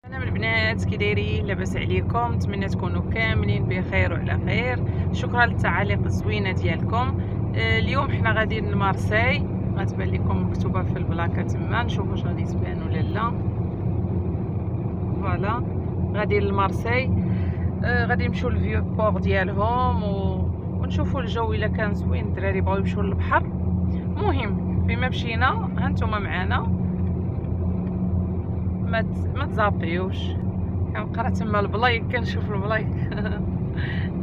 سلام البنات، كي دايرين؟ لاباس عليكم؟ نتمنى تكونوا كاملين بخير وعلى خير. شكرا للتعاليق الزوينه ديالكم. اليوم حنا غاديين لمارساي، غتبان لكم مكتوبه في البلاكه تما، نشوف واش غادي تبان ولا لا. فوالا غاديين لمارساي. غادي نمشيو للفيو بور ديالهم ونشوفوا الجو الا كان زوين. الدراري بغاو يمشيو للبحر. المهم فيما مشينا هانتوما معانا، ما تزابيوش. كنقرا تما البلايك، كنشوف البلايك.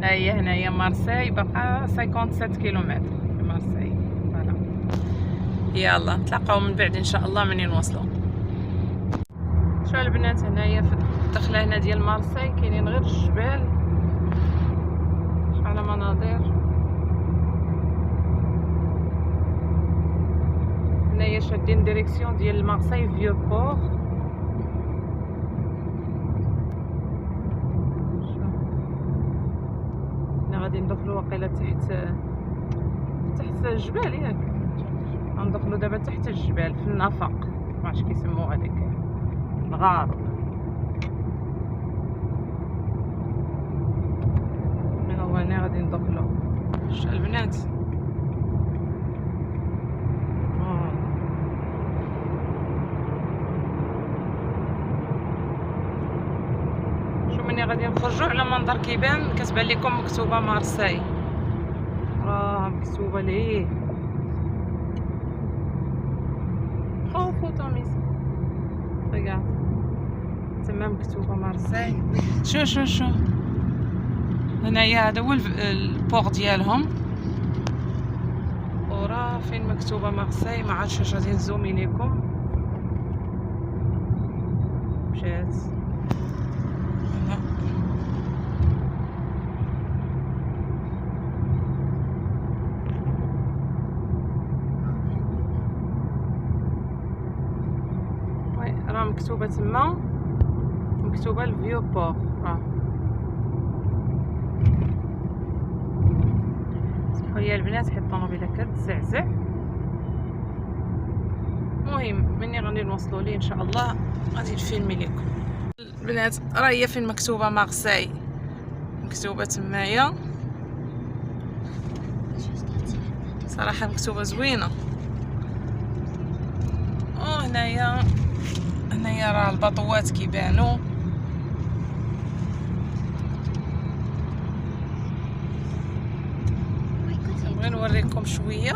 ها هي هنايا مارساي، باقا 57 كيلومتر في مارساي. فوالا يلا نتلاقاو من بعد ان شاء الله منين نوصلوا. شوفوا البنات، هنايا في الدخله هنا ديال مارساي كاينين غير الجبال. شوفوا على مناظر. هنايا شادين ديريكسيون ديال مارساي فيو بور. غادي ندخلوا واقيلا تحت الجبال، ياك غندخلوا دابا تحت الجبال في النفق، معرفتش كيسموه هذيك الغار. هو هنا غادي ندخلوا. شوف البنات، ملي غادي نخرجوا على منظر كيبان كتبان لكم مكتوبه مارساي، راه مكتوبه ليه خوفو توميس. رجع تما مكتوبه مارساي. شو هنايا هذا هو البور ديالهم، وراه فين مكتوبه مارساي. ما عرفتش واش غادي نزومي لكم. مشات راه مكتوبه تما، مكتوبه الفيو بور. راه سمحوا لي البنات حيت الطوموبيله كتزعزع. المهم مني غادي نوصلوا ليه ان شاء الله غادي نفيلمي لكم. البنات راه هي فين مكتوبه مارساي، مكتوبه تمايا. صراحه مكتوبه زوينه. هنايا راه الباطوات كيبانوا. نبغي نوريكم شويه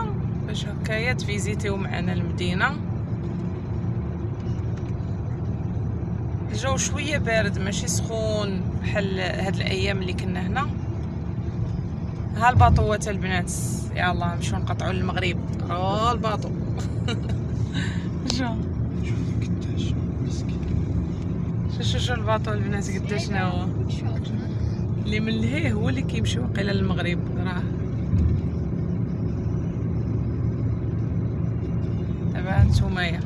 باش هكايا تفيزيتيو معنا المدينه. الجو شويه بارد ماشي سخون بحال هاد الايام اللي كنا هنا. ها الباطوات البنات، يلا نمشيو نقطعوا للمغرب. الباطو. شو الباطو البنات قداش شنو هو اللي من لهيه هو اللي كيمشي واقيلا للمغرب. راه دابا هانتومايا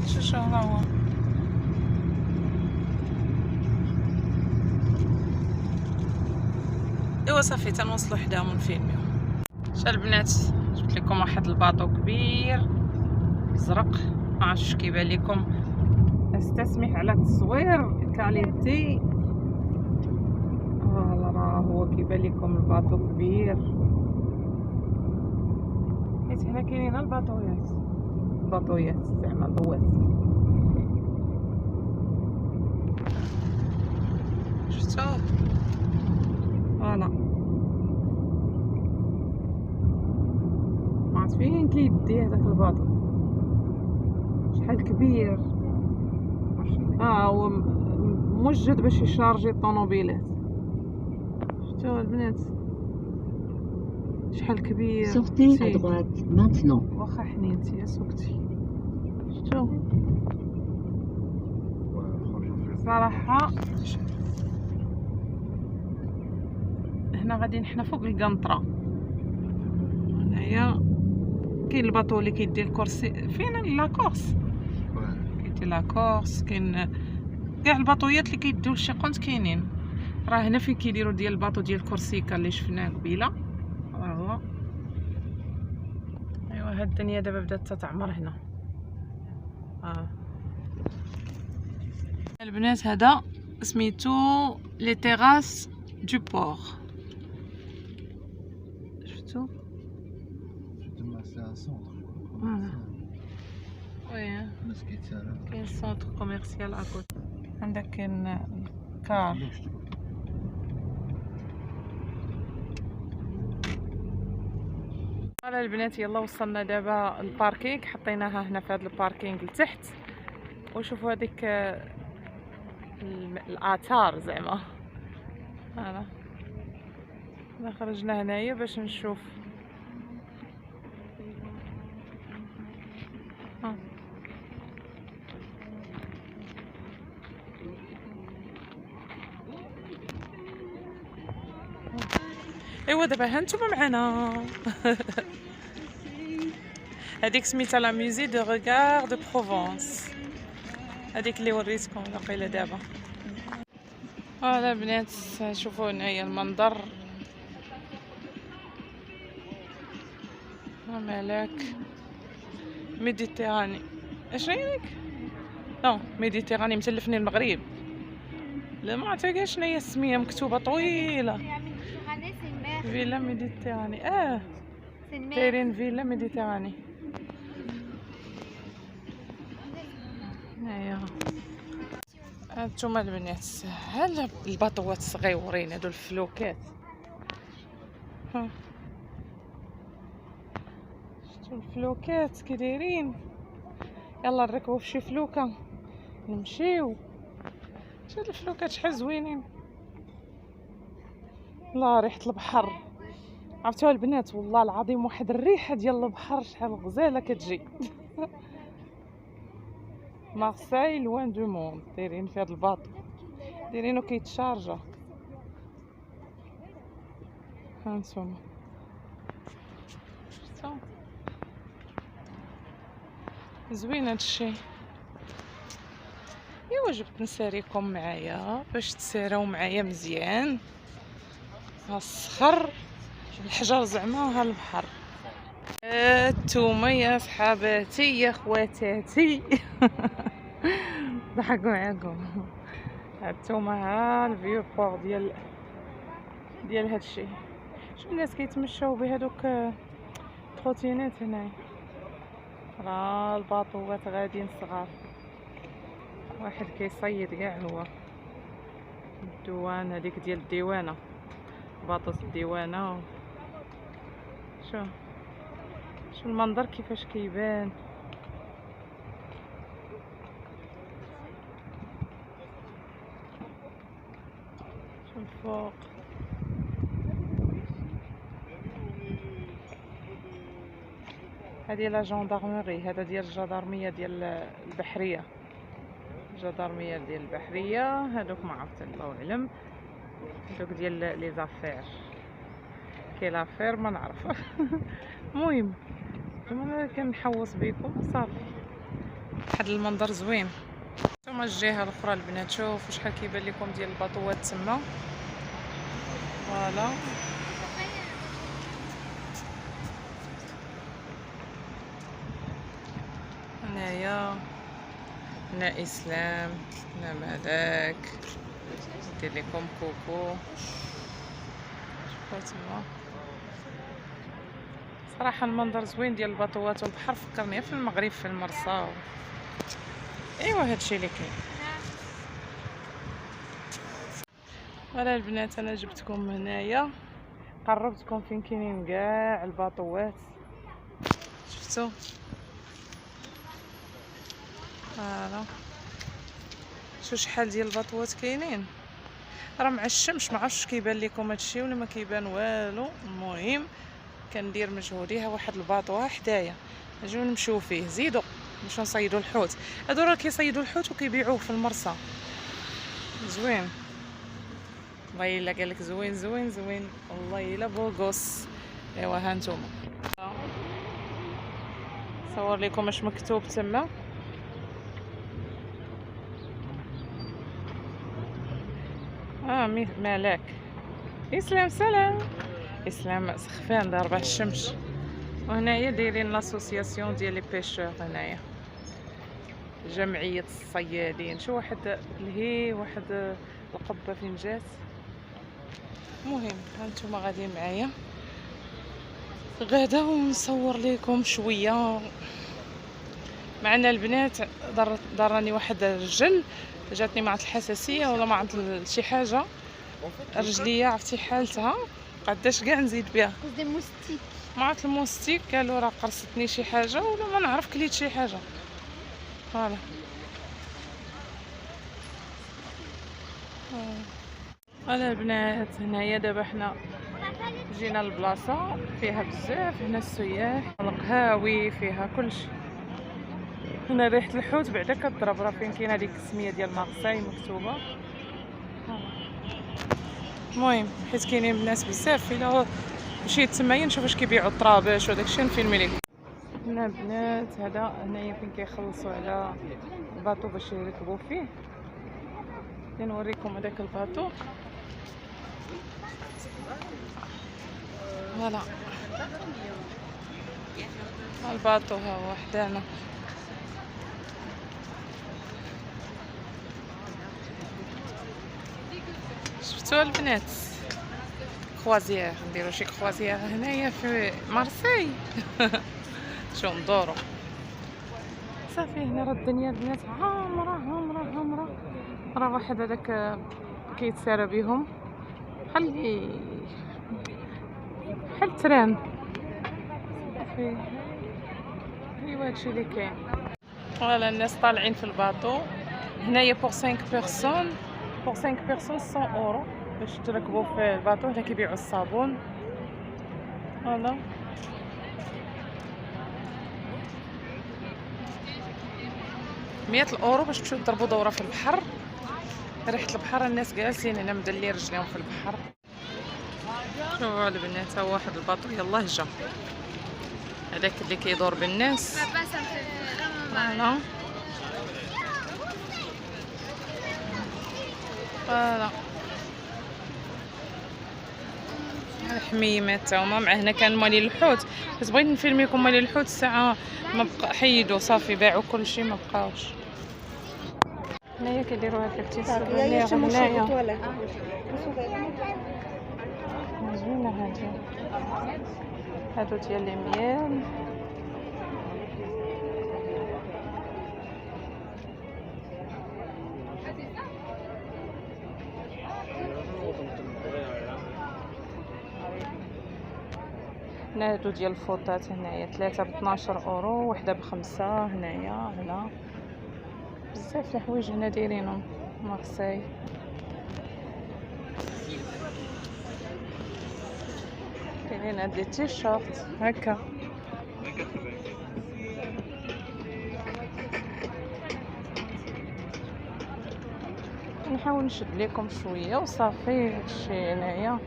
شو هو. ايوا صافي تنوصلوا حداهم ونفيلميو. شا البنات، جبت لكم واحد الباطو كبير ازرق، ما عرفتش كيبان لكم. استسمح على التصوير كاليتي. راه هو كيبان لكم الباطو كبير، حيت هنا كاينين الباطويات زعما البوات. شفتو؟ فوالا ما عرفت فين كيدي هذاك الباطو، شحال كبير. هو موجد باش يشارجي الطوموبيلات. شفتوا البنات شحال كبير. واخا حنينتي يا سوقتي. شفتوا صراحه هنا غاديين حنا فوق القنطره. هنايا كاين الباطو اللي كيدي الكرسي فين لاكورس، كيدي لاكورس. كاين كاع الباطويات اللي كيديو لشي قنت كاينين. راه هنا فين كيديروا ديال الباطو ديال كورسيكا اللي شفناه قبيله. راه هو. ايوا هاد الدنيا دابا بدات تتعمر هنا. البنات هذا سميتو لي تيراس دو بور. شفتو تما ساعة سونتر. وي الناس كيتسالى. كاين سونتر كوميرسيال اكوت، عندك كاين كار. فوالا البنات يلا وصلنا دابا الباركينغ، حطيناها هنا في هذا الباركينغ لتحت. وشوفوا هذيك الاثار زعما. هذا خرجنا هنايا باش نشوف. ايوا دابا ها نتوما معنا. هذيك سميتها لا ميوزي دو ريغار دو بروفونس، هذيك اللي وريتكم واقيلا دابا. فوالا البنات شوفوا هنايا المنظر. مالك ميديتيراني. اش رايك؟ نو ميديتيراني متلفني المغرب. لا ما عرفتها شنو هي السميه مكتوبه طويله. فيلا ميديتيراني. دايرين فيلا ميديتيراني. هيا هانتوما البنات هاد الباطوات الصغيورين هادو الفلوكات. شفتو الفلوكات كي دايرين؟ يلا نركبو فشي فلوكه نمشيو. شوف الفلوكات شحال زوينين. لا ريحة البحر عرفتوها البنات والله العظيم، واحد الريحة ديال البحر شحال غزالة كتجي. مارسيل لوان دو موند دايرين في هاد الباطو، دايرينو كيتشارجا. هانتوما شفتو زوين هادشي. ايوا جبت نساريكم معايا باش تساراو معايا مزيان. ها الصخر الحجر زعما وها البحر. انتوما يا صحاباتي يا خواتاتي. ضحك معاكم. هانتوما ها الفيو بور ديال هادشي. شوف الناس كيتمشاو بهادوك تروتينات هنايا. راه الباطوات غاديين صغار، واحد كيصيد كاع هو. الدوان هذيك ديال الديوانه، باطوس الديوانه. شو المنظر كيفاش كيبان. شو الفوق. هذه لا جندرمري، هذا ديال الجدارميه ديال البحريه. الجدارميه ديال البحريه هذوك ما عرفت الله اعلم. هذوك ديال لي زافير كي لافير ما نعرف. المهم انا كنحوص بكم صافي. واحد المنظر زوين. ثم الجهه الاخرى البنات شوفوا شحال كيبان لكم ديال الباطوات تما. فوالا هنايا هنا اسلام، هنا ملاك، ندير لكم كوكو. شوفوا تما صراحه المنظر زوين ديال الباطوات والبحر، فكرني في المغرب في المرسى. ايوا هادشي اللي كاين. فوالا البنات انا جبتكم هنايا، قربتكم فين كاينين كاع الباطوات. شفتوا فوالا شو شحال ديال الباطوات كاينين. راه مع الشمس ما عرفتش كيبان لكم هادشي ولا ما كيبان والو. المهم كندير مجهودي. ها واحد الباطو حدايا، نجيو نمشيو فيه. زيدوا نمشيو نصيدوا الحوت. هادو راه كيصيدوا الحوت وكيبيعوه في المرسى. زوين والله الا قالك زوين زوين زوين والله الا بوغوس. ايوا ها نتوما صور لكم اش مكتوب تما. ملاك اسلام سلام. اسلام سخفان ضاربه الشمس. وهنايا دايرين لاسوسياسيون ديال لي بيشور. هنايا جمعية الصيادين. شو واحد الهي واحد القبة فين جات. المهم هانتوما غاديين معايا غدا ونصور لكم شويه. معنا البنات ضرني واحد الرجل، جاتني مع الحساسيه ولا مع شي حاجه رجليه عرفتي حالتها قداش كاع نزيد بها ما عرفت الموستيك قالوا راه قرصتني شي حاجه ولا ما نعرف كليت شي حاجه. فوالا هلا البنات هنايا دابا حنا جينا لبلاصه فيها بزاف هنا السياح القهاوي فيها كلشي. هنا ريحه الحوت بعدا كضرب راه فين كاينه هذيك السميه ديال مارساي مكتوبه. المهم حيت كاينين الناس بزاف الا مشيت تمايا نشوف واش كيبيعوا الطرابش وداكشي نفيلمي لكم. هنا بنات هذا هنايا فين كيخلصوا على الباطو باش يركبوا فيه. نوريكم هذاك الباطو. فوالا الباطو ها هو وحدانا. شفتوا البنات كروازيير نديرو شي كروازيير هنايا في مارسي. شو ندورو صافي. هنا راه الدنيا البنات عامره عامره عامره. راه واحد هذاك كيتسارى بهم بحال التران صافي. ايوا هادشي اللي كاين. فوالا الناس طالعين في الباطو هنايا بور 5 بيرسون. بور 5 بيرسون 100 اورو باش تركبوا في الباطو. هنا كيبيعوا الصابون. فوالا 100 اورو باش تمشيو تضربوا دوره في البحر. ريحه البحر الناس جالسين هنا مدلين رجليهم في البحر. شوفوا البنات ها واحد الباطو يلاه جا هذاك اللي كيدور بالناس. فوالا فوالا الحميمات تا هما. مع هنا كان مالي الحوت بس بغيت نفيلم لكم مالي الحوت الساعه ما بقى حيدوا صافي باعوا كلشي ما بقاوش. هنايا كيديروا هاد الاكتساب هنايا زوينه هادي. هادو ديال الميال. هنا هادو ديال الفوطات هنايا 3 ب 12 اورو وحده ب5 هنايا. هنا بزاف الحوايج هنا دايرينهم مارساي. كاينين هاد لي تيشيرت هكا. نحاول نشد لكم شويه وصافي. هادشي هنايا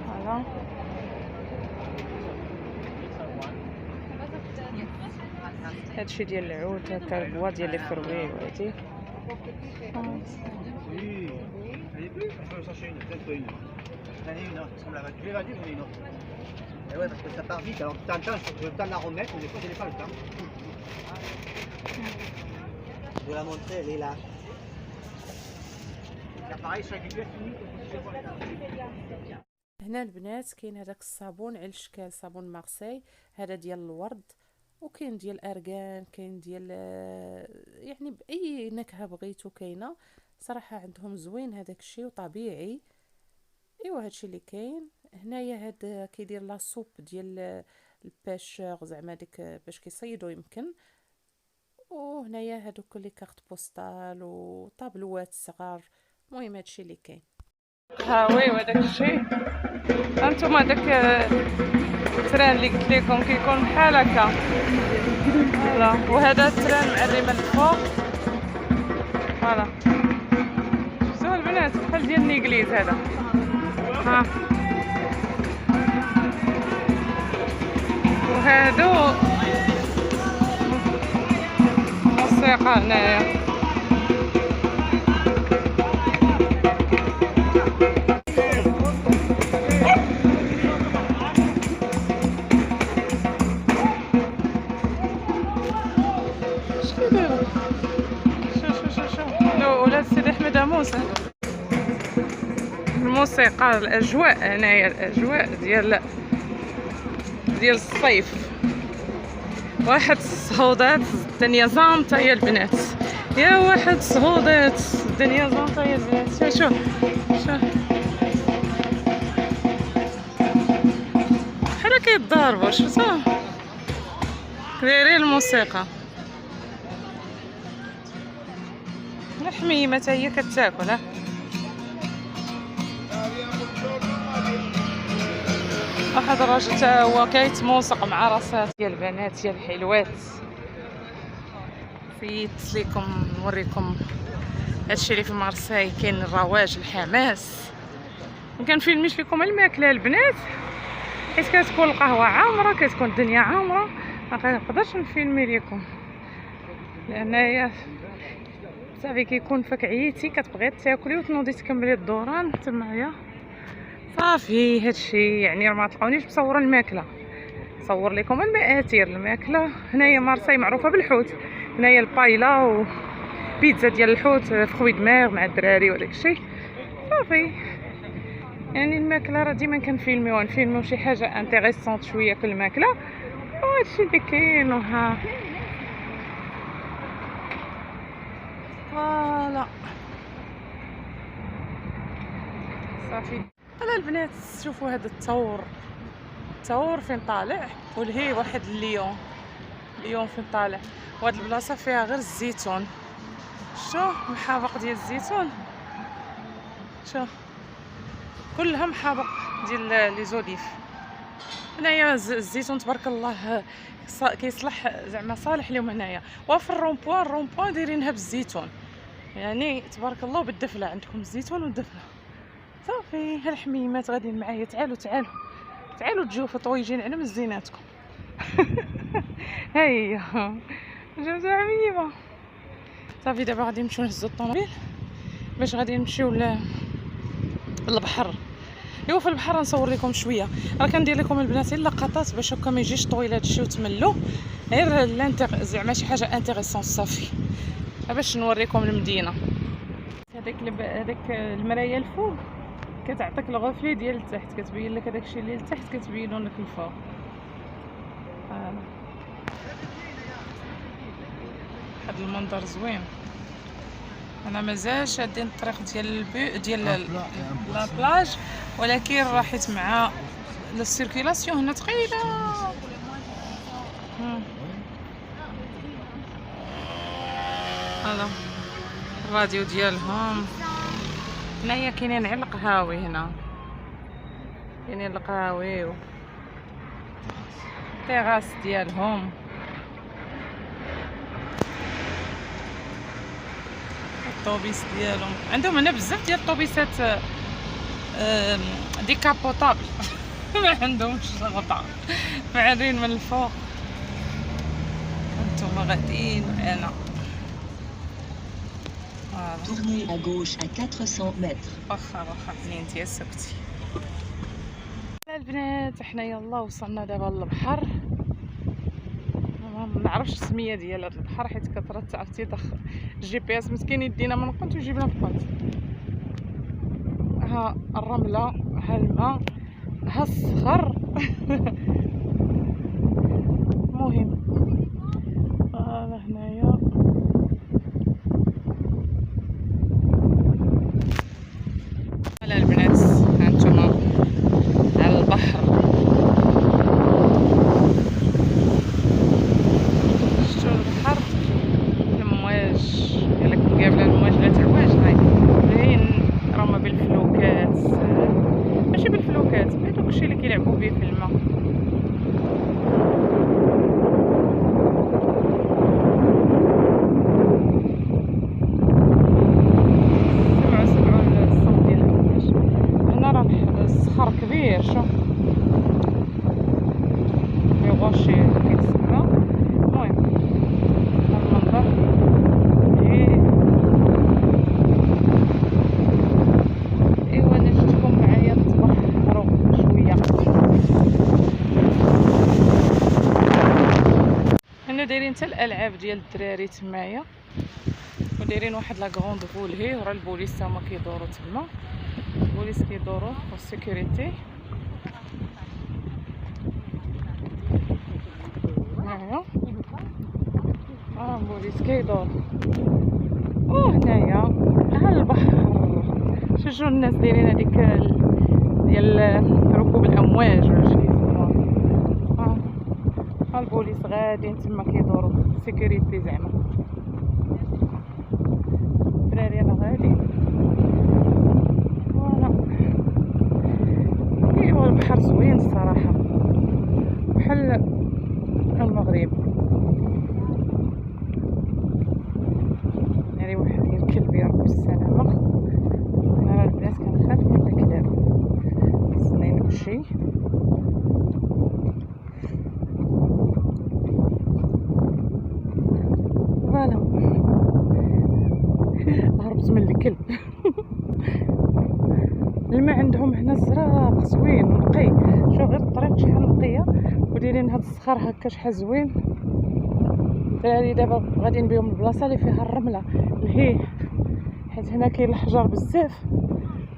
فوالا هادشي ديال العود هكا البوا ديال لي فروي وهادي. هنا البنات كاين هذاك الصابون على الشكال صابون مارساي. هذا ديال الورد وكاين ديال ارغان كاين ديال يعني باي نكهه بغيتو كاينه صراحه عندهم زوين هذاك الشيء وطبيعي. ايوا هادشي اللي كاين هنايا. هاد كيدير لا سوب ديال الباشور زعما ديك باش كيصيدوا يمكن. وهنايا هادوك لي كارت بوستال وطابلوات صغار. المهم هادشي اللي كاين. ها وي وداك الشيء هانتوما داك التران اللي قلت لكم كيكون بحال هكا. فوالا وهذا التران معري من الفوق. فوالا شفتوا البنات بحال ديال الانجليز هذا. ها وهادو موسيقى هنايا. شنو دايرة؟ شوف ولاد سيدي أحمد عموس. الموسيقى، الأجواء هنايا، الأجواء ديال الصيف. واحد الصهودات الدنيا زامطة يا البنات، يا واحد الصهودات الدنيا زامطة يا البنات. شوف بحال كيتضاربوا، شفتو دايرين الموسيقى. الحميمة تا هي كتاكل. ها واحد الراجل تا هو كيتموسق مع راسات ديال البنات ديال الحلوات. فيت ليكم نوريكم هادشي اللي في مارساي. كاين الرواج، الحماس. مكنفيلميش لكم الماكله البنات حيت كتكون القهوه عامره، كتكون الدنيا عامره، ما كنقدرش نفيلمي لكم لان صافي كيكون فاك عييتي كتبغي تاكلي وتنوضي تكملي الدوران تمايا. صافي هادشي يعني ما تلقاونيش مصوره الماكله، صور لكم المآثير. الماكله هنايا مارساي معروفه بالحوت. هنايا البايلا وبيتزا ديال الحوت في خوي دماغ مع الدراري وداك الشيء. صافي يعني الماكله راه ديما كنفيلميو شي حاجه انتريسونط شويه في الماكله، وهادشي اللي كاين. وها فوالا صافي. هلا البنات شوفوا هذا الثور فين طالع، والهي واحد الليون فين طالع. وهاد البلاصه فيها غير الزيتون. شو محابق ديال الزيتون، شو كلها محابق ديال لي زوليف. هنايا الزيتون تبارك الله كيصلح زعما صالح لهم هنايا. وفي الرومبوان دايرينها بالزيتون، يعني تبارك الله. بالدفله عندكم الزيتون والدفله. صافي هالحميمات غاديين معايا. تعالوا تجيو في طويجين على مزيناتكم. هيا جوج حميمه. صافي دابا غادي نمشيو نهزو الطوموبيل باش غادي نمشيو للبحر. ايوا في البحر نصور لكم شويه. راه كندير لكم البنات اللقطات باش هكا ما يجيش طويل هادشي وتملوا، غير زعما شي حاجه انتريسون. صافي باش نوريكم المدينه. هذاك المرايه الفوق كتعطيك الغوفلي ديال التحت، كتبين لك هذاك الشيء اللي لتحت كتبينو لك الفوق. هذا المنظر زوين. انا مازال شادين الطريق ديال لا بلاج، ولكن راحت مع السيركيلاسيون هنا ثقيله. هذا الراديو ديالهم. هنايا كاينين غير القهاوي، هنا كاينين القهاوي والتيغاس ديالهم. الطوبيس ديالهم عندهم هنا بزاف ديال الطوبيسات ديكابوطابل. ما عندهمش غطاء، معرين من الفوق. انتم غاديين معنا. Tournez à gauche à 400 mètres. واخا حنينتي يا سكتي. البنات حنا يلا وصلنا دابا للبحر. ما نعرفش السميه ديال هذا البحر حيت كثرت عرفتي الجي بي اس مسكين يدينا من القنت ويجيبنا في القنت. ها الرمله، ها الماء، ها الصخر. مهم هنايا على البنات. هانتوما على البحر. شفتوا البحر، الامواج قالك مقابله المواج لا تعواج. هاي باين راهما بالفلوكات، ماشي بالفلوكات، بداك الشيء اللي كيلعبوا به في الماء. كاين حتى الالعاب ديال الدراري تمايا، ودايرين واحد لا غروند فولهي، ورا البوليس هما كيدوروا تما، البوليس كيدوروا والسيكوريتي. هنايا البوليس كيدور، وهنايا ها البحر. شوفوا الناس دايرين هذيك ديال ركوب الامواج ولا شي يسموها. ها البوليس غاديين تما كيدوروا سيكوريتي زعما. الدراري انا غادي فوالا. ايوا البحر زوين الصراحه بحال المغرب. ناري واحد الكلب يا ربي السلامه. انا البنات كنخاف من الكلاب، خصني نمشي. فوالا هربت من الكلب. الماء عندهم هنا زرق زوين نقي، شوف غير الطريق شحال نقيه، ودايرين هاد الصخر هكا شحال زوين. الدراري دابا غاديين بهم البلاصه اللي فيها الرمله الهيه، حيت هنا كاين الحجر بزاف.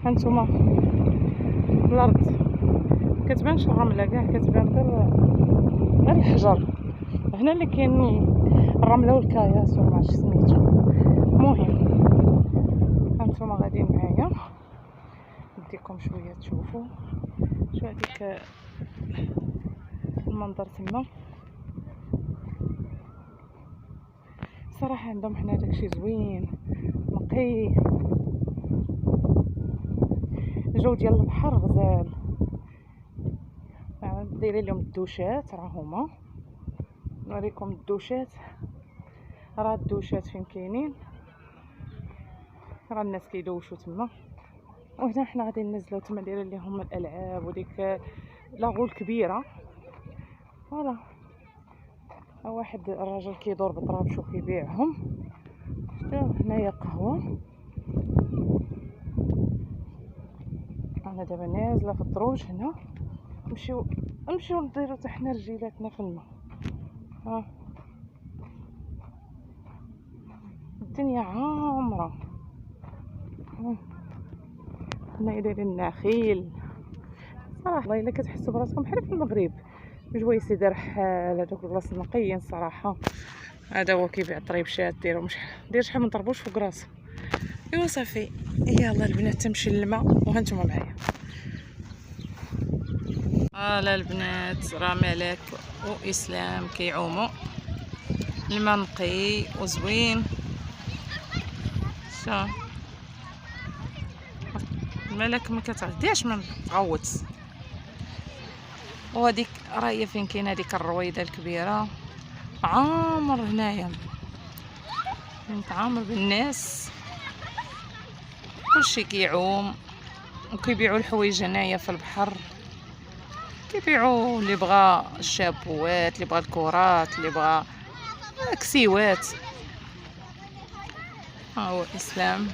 هانتوما الارض كتبانش الرمله كاع، كتبان غير الحجر. هنا اللي كاين الرمله والكاياس وما عرفتش سميتو. المهم هانتوما غاديين معايا نديكم شويه تشوفوا شو هذيك المنظر تما. صراحه عندهم حنا داكشي زوين نقي، الجو ديال البحر غزال. دايرين لهم الدوشات، راه هما نوريكم الدوشات. راه الدوشات فين كاينين، راه الناس كيدوشوا تما. وهنا حنا غادي ننزلوا تما دايرين لهم الالعاب وديك لاغول كبيره. فوالا ها واحد الراجل كيدور بطرابش وكيبيعهم. شتو هنايا قهوه. انا دابا نازله في الدروج هنا، نمشيو نديرو حتى حنا رجيلاتنا في الماء. ها الدنيا عامره. هنايا دايرين النخيل. صراحه والله الا كتحسوا براسكم بحال في المغرب، جويسي دار حال هذوك البلاصه نقيين صراحه. هذا هو كيبيع طريبشات، دير شحال من طربوش فوق راسو. ايوا صافي يلا البنات تمشي للماء وهانتوما معايا. لا البنات راه مالك واسلام كيعوموا، الماء نقي وزوين. شا مالك ما كتعديش ما تعوض. وهذيك راه هي فين كاينه هذيك الرويضه الكبيره، عامر هنايا متعامر بالناس، كلشي كيعوم وكيبيعوا الحوايج هنايا في البحر. كيبيعوا اللي بغى الشابوات، اللي بغى الكرات، اللي بغى كسيوات. ها هو اسلام.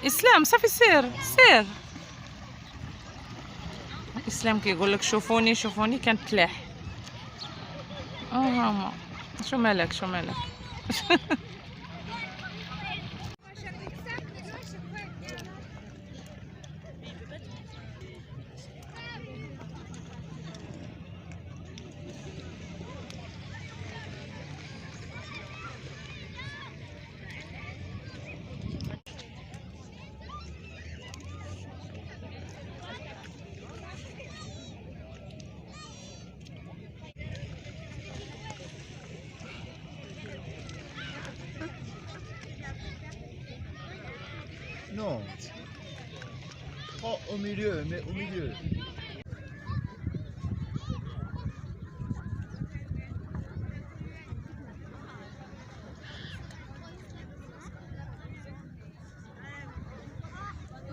اسلام صافي سير سير. اسلام كيقول لك شوفوني شوفوني كنتلاح. هما شو مالك شو مالك. Non. Oh, au milieu, mais au milieu.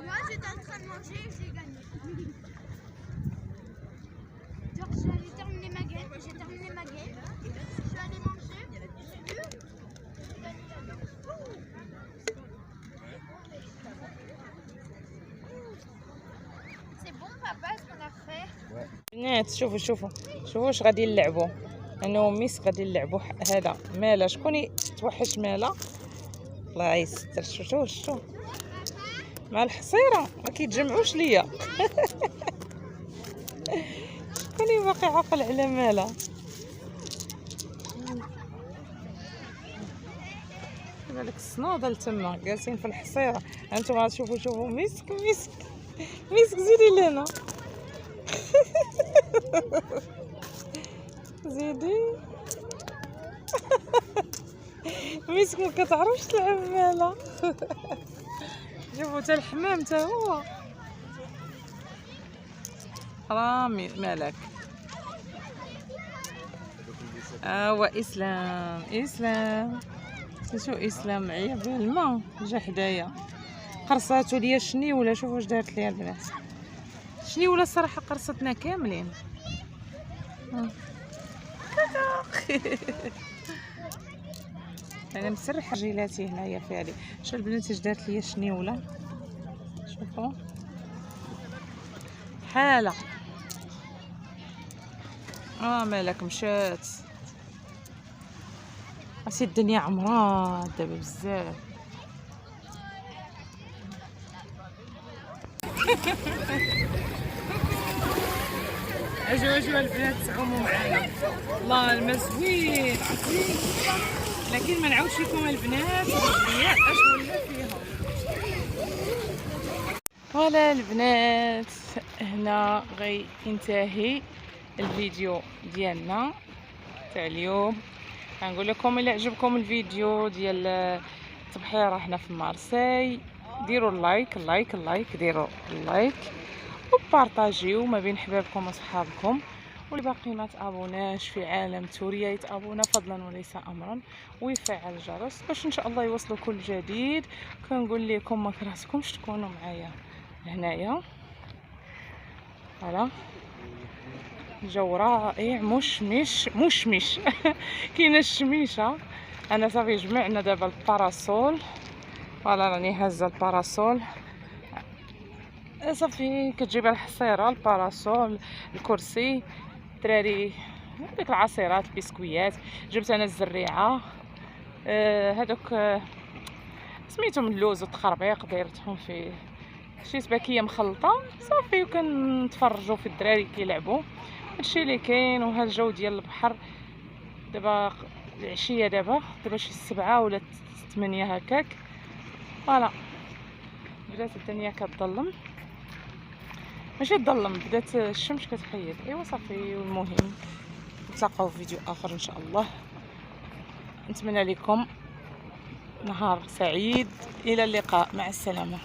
Moi j'étais en train de manger et j'ai gagné. Genre j'allais terminer ma game, j'ai terminé ma game, je suis allée manger, c'est bon papa ce qu'on a fait? Ouais. بنات شوفوا واش غادي نلعبوا انا وميس. غادي نلعبوا هذا مالا. شكون توحش مالا؟ الله يستر. شوفوا مع الحصيره ما كيتجمعوش ليا. شكون باقي عاقل على مالا؟ مالك الصنوده لتما جالسين في الحصيره. انتم شوفوا مسك زيدي لهنا. زيدي. مسك ما كتعرفش تلعب مالا. شوفوا حتى الحمام حتى هو رامي مالك. هو اسلام شو اسلام عيا بالماء جا حدايا. قرصاتو ليا الشنيوله. شوفوا واش دارت ليا البنات. الشنيوله الصراحه قرصتنا كاملين. انا مسرحه جيلاتي هنايا فعلي. شوف البنات اش دارت ليا الشنيوله. شوفوا حاله. مالك مشات. عرفتي الدنيا عمرها دابا بزاف. اجوا البنات تعوموا معايا. الله الماء زوين عرفتي. لكن ما نعاودش لكم البنات الرياء اش ولا فيها. فوالا البنات هنا غينتهي الفيديو ديالنا تاع اليوم. غنقول لكم الا عجبكم الفيديو ديال التبحيره هنا في مارسي ديروا اللايك ديروا اللايك وبارطاجيو ما بين حبابكم وصحابكم. واللي باقي ما تابوناش في عالم توريا يتابونا فضلا وليس امرا ويفعل الجرس باش ان شاء الله يوصلوا كل جديد. كنقول لكم ما كرهتكمش تكونوا معايا هنايا. فوالا الجو رائع مشمش. كاينه الشميشه. انا صافي جمعنا دابا الباراسول. فوالا راني هازه الباراسول صافي. كتجيب الحصيره الباراسول الكرسي الدراري ديك العصيرات البسكويات. جبت انا الزريعه هذوك سميتهم اللوز والتخربيق دايرتهم في شي سباكيه مخلطه صافي. وكنتفرجوا في الدراري كيلعبوا. هادشي اللي كاين. وها الجو ديال البحر دابا العشيه. دابا شي 7 ولا 8 هكاك. فوالا بدات الدنيا كتظلم. ماشي تظلم بدات الشمس كتحيد. ايوا صافي. والمهم نتلاقاو في فيديو اخر ان شاء الله. نتمنى لكم نهار سعيد. الى اللقاء. مع السلامه.